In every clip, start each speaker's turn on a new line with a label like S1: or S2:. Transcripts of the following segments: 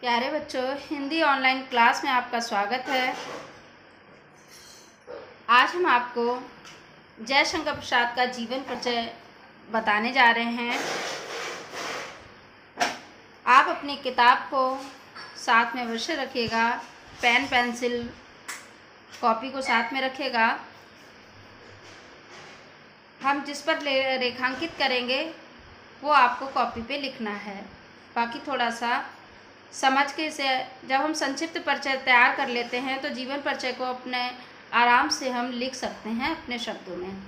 S1: प्यारे बच्चों, Hindi online class में आपका स्वागत है। आज हम आपको जयशंकर प्रसाद का जीवन परिचय बताने जा रहे हैं। आप अपनी किताब को साथ में अवश्य रखिएगा, पेन पेंसिल कॉपी को साथ में रखिएगा। हम जिस पर रेखांकित करेंगे वो आपको कॉपी पे लिखना है। बाकी थोड़ा सा समझ के इसे जब हम संक्षिप्त परिचय तैयार कर लेते हैं तो जीवन परिचय को अपने आराम से हम लिख सकते हैं अपने शब्दों में।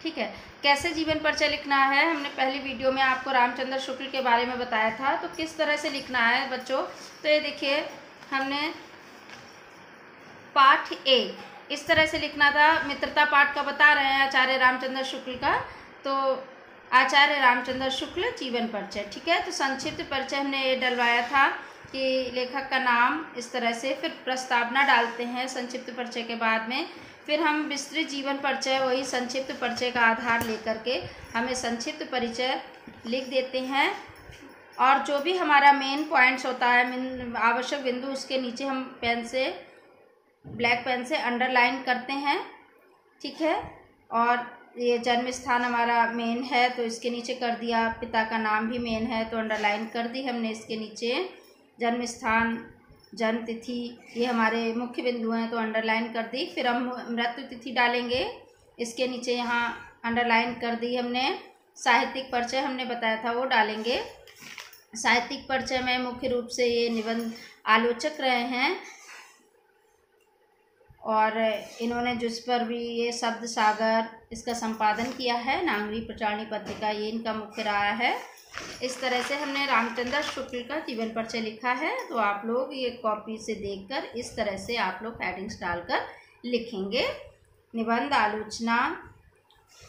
S1: ठीक है, कैसे जीवन परिचय लिखना है हमने पहली वीडियो में आपको रामचंद्र शुक्ल के बारे में बताया था। तो किस तरह से लिखना है बच्चों, तो ये देखिए हमने पाठ ए इस तरह से लिखना था। मित्रता पाठ का बता रहे हैं आचार्य रामचंद्र शुक्ल का, तो आचार्य रामचंद्र शुक्ल जीवन परिचय। ठीक है, तो संक्षिप्त परिचय हमने ये डलवाया था कि लेखक का नाम इस तरह से, फिर प्रस्तावना डालते हैं संक्षिप्त परिचय के बाद में, फिर हम विस्तृत जीवन परिचय वही संक्षिप्त परिचय का आधार लेकर के हमें संक्षिप्त परिचय लिख देते हैं। और जो भी हमारा मेन पॉइंट्स होता है, आवश्यक बिंदु, उसके नीचे हम पेन से, ब्लैक पेन से अंडरलाइन करते हैं। ठीक है, और ये जन्म स्थान हमारा मेन है तो इसके नीचे कर दिया, पिता का नाम भी मेन है तो अंडरलाइन कर दी हमने इसके नीचे। जन्म स्थान, जन्म तिथि, ये हमारे मुख्य बिंदु हैं तो अंडरलाइन कर दी। फिर हम मृत्यु तिथि डालेंगे, इसके नीचे यहाँ अंडरलाइन कर दी हमने। साहित्यिक परिचय हमने बताया था वो डालेंगे। साहित्यिक परिचय में मुख्य रूप से ये निबंध आलोचक रहे हैं और इन्होंने जिस पर भी ये शब्द सागर इसका संपादन किया है, नागरी प्रचारणी पत्रिका, ये इनका मुख्य रहा है। इस तरह से हमने रामचंद्र शुक्ल का जीवन परिचय लिखा है। तो आप लोग ये कॉपी से देखकर इस तरह से आप लोग हेडिंग्स डालकर लिखेंगे। निबंध, आलोचना,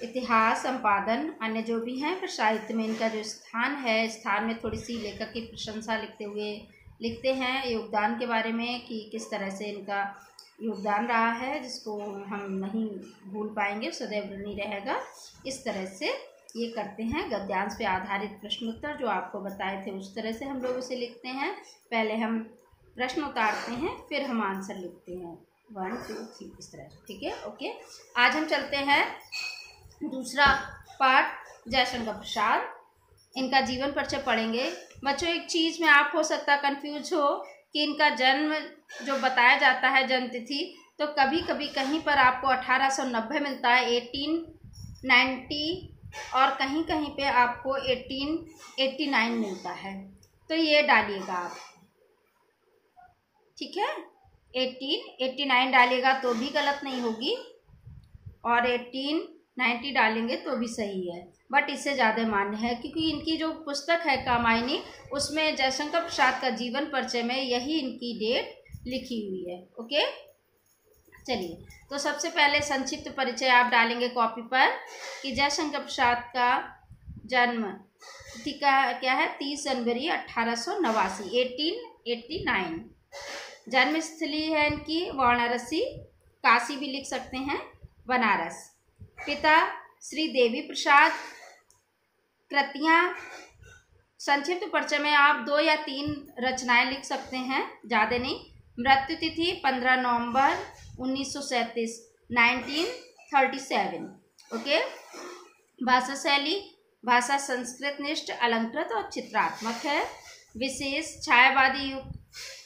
S1: इतिहास, संपादन, अन्य जो भी हैं, फिर साहित्य में इनका जो स्थान है, स्थान में थोड़ी सी लेखक की प्रशंसा लिखते हुए लिखते हैं, योगदान के बारे में कि किस तरह से इनका योगदान रहा है जिसको हम नहीं भूल पाएंगे, सदैव ऋणी रहेगा। इस तरह से ये करते हैं। गद्यांश पे आधारित प्रश्नोत्तर जो आपको बताए थे उस तरह से हम लोग उसे लिखते हैं। पहले हम प्रश्न उतारते हैं फिर हम आंसर लिखते हैं, 1 2 3 इस तरह से। ठीक है, ओके। आज हम चलते हैं दूसरा पाठ, जयशंकर प्रसाद, इनका जीवन परिचय पढ़ेंगे। बच्चों एक चीज़ में आप हो सकता कंफ्यूज हो कि इनका जन्म जो बताया जाता है, जन्म तिथि, तो कभी कभी कहीं पर आपको 1890 मिलता है, 1890, और कहीं कहीं पे आपको 1889 मिलता है। तो ये डालिएगा आप। ठीक है, 1889 डालिएगा तो भी गलत नहीं होगी और 1890 डालेंगे तो भी सही है, बट इससे ज़्यादा मान्य है क्योंकि इनकी जो पुस्तक है कामायनी, उसमें जयशंकर प्रसाद का जीवन परिचय में यही इनकी डेट लिखी हुई है। ओके, चलिए, तो सबसे पहले संक्षिप्त परिचय आप डालेंगे कॉपी पर कि जयशंकर प्रसाद का जन्म तिथि का क्या है, 30 जनवरी 1889, 1889। जन्मस्थली है इनकी वाराणसी, काशी भी लिख सकते हैं, बनारस। पिता श्री देवी प्रसाद। कृतियाँ संक्षिप्त परिचय में आप 2 या 3 रचनाएं लिख सकते हैं, ज़्यादा नहीं। मृत्यु तिथि 15 नवंबर 1937, 1937। ओके। भाषा शैली, भाषा संस्कृतनिष्ठ, अलंकृत और चित्रात्मक है। विशेष छायावादी युग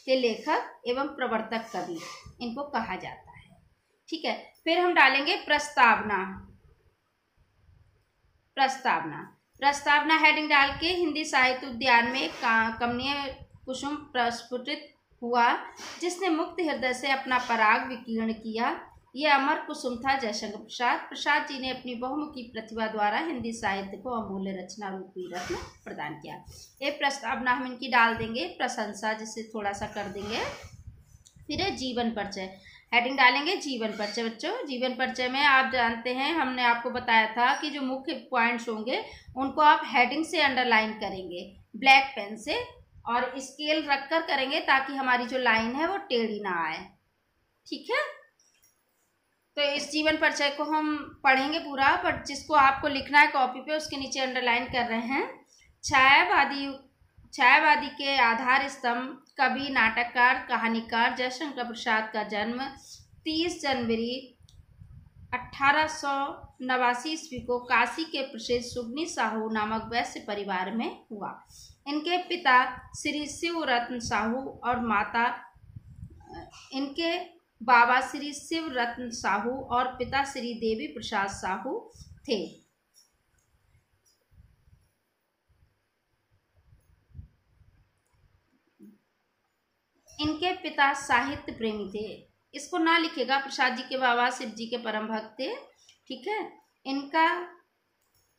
S1: के लेखक एवं प्रवर्तक कवि इनको कहा जाता है। ठीक है, फिर हम डालेंगे प्रस्तावना। प्रस्तावना हेडिंग डाल के हिंदी साहित्य उद्यान में कमनीय कुसुम प्रस्फुटित हुआ, जिसने मुक्त हृदय से अपना पराग विकीर्ण किया। यह अमर कुसुम था जयशंकर प्रसाद जी ने अपनी बहुमुखी प्रतिभा द्वारा हिंदी साहित्य को अमूल्य रचना रूपी रत्न प्रदान किया। ये प्रस्तावना हम इनकी डाल देंगे, प्रशंसा जिसे थोड़ा सा कर देंगे। फिर है जीवन परिचय, हेडिंग डालेंगे जीवन परिचय। बच्चों जीवन परिचय में आप जानते हैं, हमने आपको बताया था कि जो मुख्य पॉइंट्स होंगे उनको आप हेडिंग से अंडरलाइन करेंगे ब्लैक पेन से, और स्केल रखकर करेंगे ताकि हमारी जो लाइन है वो टेढ़ी ना आए। ठीक है, तो इस जीवन परिचय को हम पढ़ेंगे पूरा, पर जिसको आपको लिखना है कॉपी पे उसके नीचे अंडरलाइन कर रहे हैं। छायावादी के आधार स्तंभ, कवि, नाटककार, कहानीकार जयशंकर प्रसाद का जन्म 30 जनवरी 1889 ईस्वी को काशी के प्रसिद्ध सुगनी साहू नामक वैश्य परिवार में हुआ। इनके पिता श्री शिवरत्न साहू और माता, इनके बाबा श्री शिवरत्न साहू और पिता श्री देवी प्रसाद साहू थे। इनके पिता साहित्य प्रेमी थे। इसको ना लिखेगा, प्रसाद जी के बाबा शिव जी के परम भक्त थे। ठीक है। इनका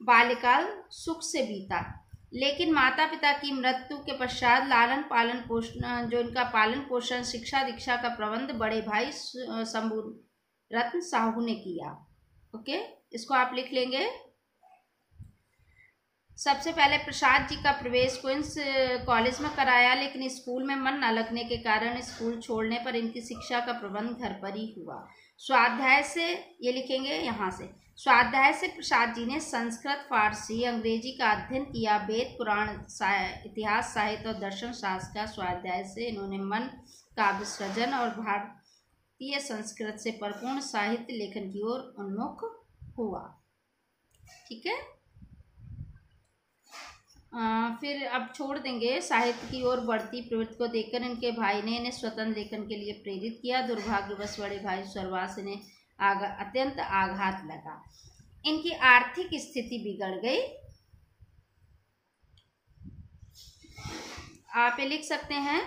S1: बाल्यकाल सुख से बीता, लेकिन माता पिता की मृत्यु के पश्चात लालन पालन पोषण, जो इनका पालन पोषण, शिक्षा दीक्षा का प्रबंध बड़े भाई शंभू रत्न साहू ने किया। ओके, इसको आप लिख लेंगे। सबसे पहले प्रसाद जी का प्रवेश क्वींस कॉलेज में कराया, लेकिन स्कूल में मन न लगने के कारण स्कूल छोड़ने पर इनकी शिक्षा का प्रबंध घर पर ही हुआ। स्वाध्याय से, ये लिखेंगे यहाँ से, स्वाध्याय से प्रसाद जी ने संस्कृत, फारसी, अंग्रेजी का अध्ययन किया। वेद, पुराण, इतिहास, साहित्य और दर्शन शास्त्र का स्वाध्याय से इन्होंने मन काव्य सृजन और भारतीय संस्कृत से परिपूर्ण साहित्य लेखन की ओर उन्मुख हुआ। ठीक है। फिर अब छोड़ देंगे। साहित्य की ओर बढ़ती प्रवृत्ति को देखकर इनके भाई ने इन्हें स्वतंत्र लेखन के लिए प्रेरित किया। दुर्भाग्यवश बड़े भाई स्वर्गवास इन्हें अत्यंत आघात लगा। इनकी आर्थिक स्थिति बिगड़ गई। आप ये लिख सकते हैं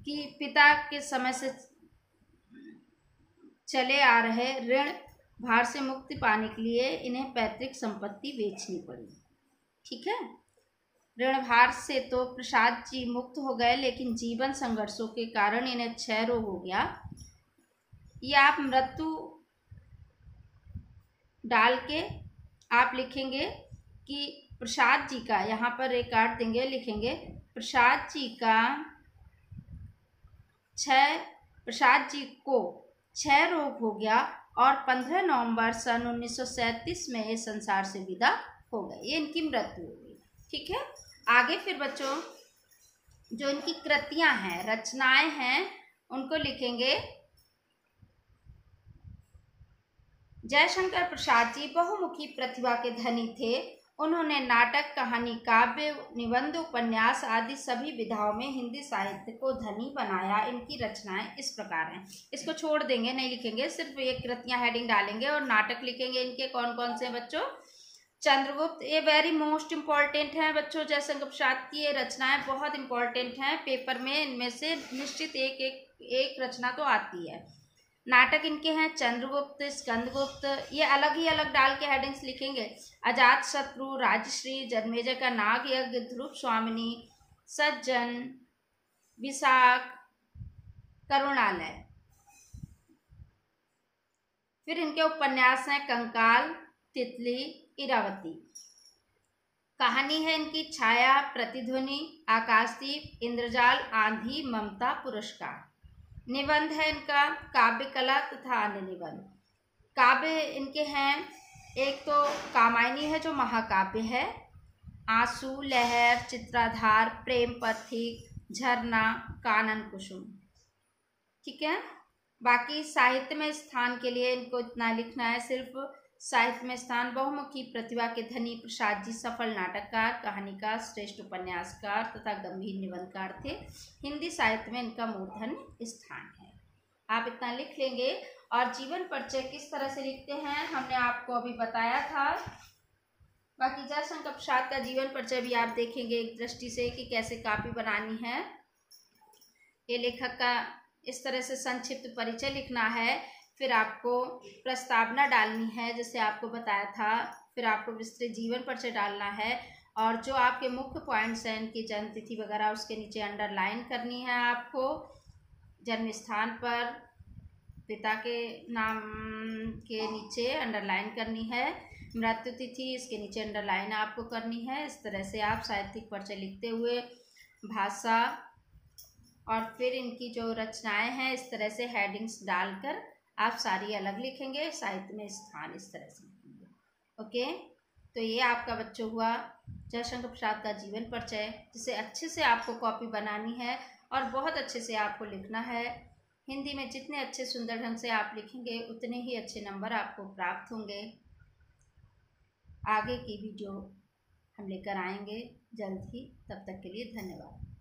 S1: कि पिता के समय से चले आ रहे ऋण भार से मुक्ति पाने के लिए इन्हें पैतृक संपत्ति बेचनी पड़ी। ठीक है। ऋण भार से तो प्रसाद जी मुक्त हो गए, लेकिन जीवन संघर्षों के कारण इन्हें क्षय रोग हो गया। ये आप मृत्यु डाल के आप लिखेंगे कि प्रसाद जी का, यहाँ पर एक काट देंगे, लिखेंगे प्रसाद जी को क्षय रोग हो गया और 15 नवंबर सन 1937 में ये संसार से विदा हो गए। ये इनकी मृत्यु हो गई। ठीक है। आगे फिर बच्चों जो इनकी कृतियां हैं, रचनाएं हैं, उनको लिखेंगे। जयशंकर प्रसाद जी बहुमुखी प्रतिभा के धनी थे। उन्होंने नाटक, कहानी, काव्य, निबंध, उपन्यास आदि सभी विधाओं में हिंदी साहित्य को धनी बनाया। इनकी रचनाएं इस प्रकार हैं। इसको छोड़ देंगे, नहीं लिखेंगे, सिर्फ ये कृतियां हेडिंग डालेंगे और नाटक लिखेंगे। इनके कौन कौन से बच्चों? चंद्रगुप्त, ये वेरी मोस्ट इम्पॉर्टेंट है बच्चों। जयशंकर प्रसाद की ये रचनाएं बहुत इंपॉर्टेंट हैं। पेपर में इनमें से निश्चित एक रचना तो आती है। नाटक इनके हैं चंद्रगुप्त, स्कंदगुप्त, ये अलग ही अलग डाल के हेडिंग्स लिखेंगे। अजात शत्रु, राजश्री, जन्मेजय का नाग यज्ञ, ध्रुव स्वामिनी, सज्जन, विशाख, करुणालय। फिर इनके उपन्यास हैं कंकाल, तितली, इरावती। कहानी है इनकी छाया, प्रतिध्वनि, आकाशदीप, इंद्रजाल, आंधी, ममता, पुरस्कार। निबंध है इनका काव्य कला तथा अन्य निबंध। काव्य इनके हैं, एक तो कामायनी है जो महाकाव्य है, आंसू, लहर, चित्राधार, प्रेम पथिक, झरना, कानन कुसुम। ठीक है। बाकी साहित्य में स्थान के लिए इनको इतना लिखना है सिर्फ। साहित्य में स्थान, बहुमुखी प्रतिभा के धनी प्रसाद जी सफल नाटककार, कहानीकार, श्रेष्ठ उपन्यासकार तथा गंभीर निबंधकार थे। हिंदी साहित्य में इनका मूर्धन्य स्थान है। आप इतना लिख लेंगे। और जीवन परिचय किस तरह से लिखते हैं हमने आपको अभी बताया था। बाकी जयशंकर प्रसाद का जीवन परिचय भी आप देखेंगे एक दृष्टि से कि कैसे कॉपी बनानी है। ये लेखक का इस तरह से संक्षिप्त परिचय लिखना है। फिर आपको प्रस्तावना डालनी है जैसे आपको बताया था। फिर आपको विस्तृत जीवन परिचय डालना है और जो आपके मुख्य पॉइंट्स हैं इनकी जन्म तिथि वगैरह उसके नीचे अंडरलाइन करनी है। आपको जन्म स्थान पर पिता के नाम के नीचे अंडरलाइन करनी है। मृत्यु तिथि इसके नीचे अंडरलाइन आपको करनी है। इस तरह से आप साहित्यिक परिचय लिखते हुए भाषा और फिर इनकी जो रचनाएं हैं इस तरह से हेडिंग्स डालकर आप सारी अलग लिखेंगे। साहित्य में स्थान इस तरह से लिखेंगे। ओके। तो ये आपका बच्चों हुआ जयशंकर प्रसाद का जीवन परिचय, जिसे अच्छे से आपको कॉपी बनानी है और बहुत अच्छे से आपको लिखना है। हिंदी में जितने अच्छे सुंदर ढंग से आप लिखेंगे उतने ही अच्छे नंबर आपको प्राप्त होंगे। आगे की वीडियो हम लेकर आएंगे जल्द ही, तब तक के लिए धन्यवाद।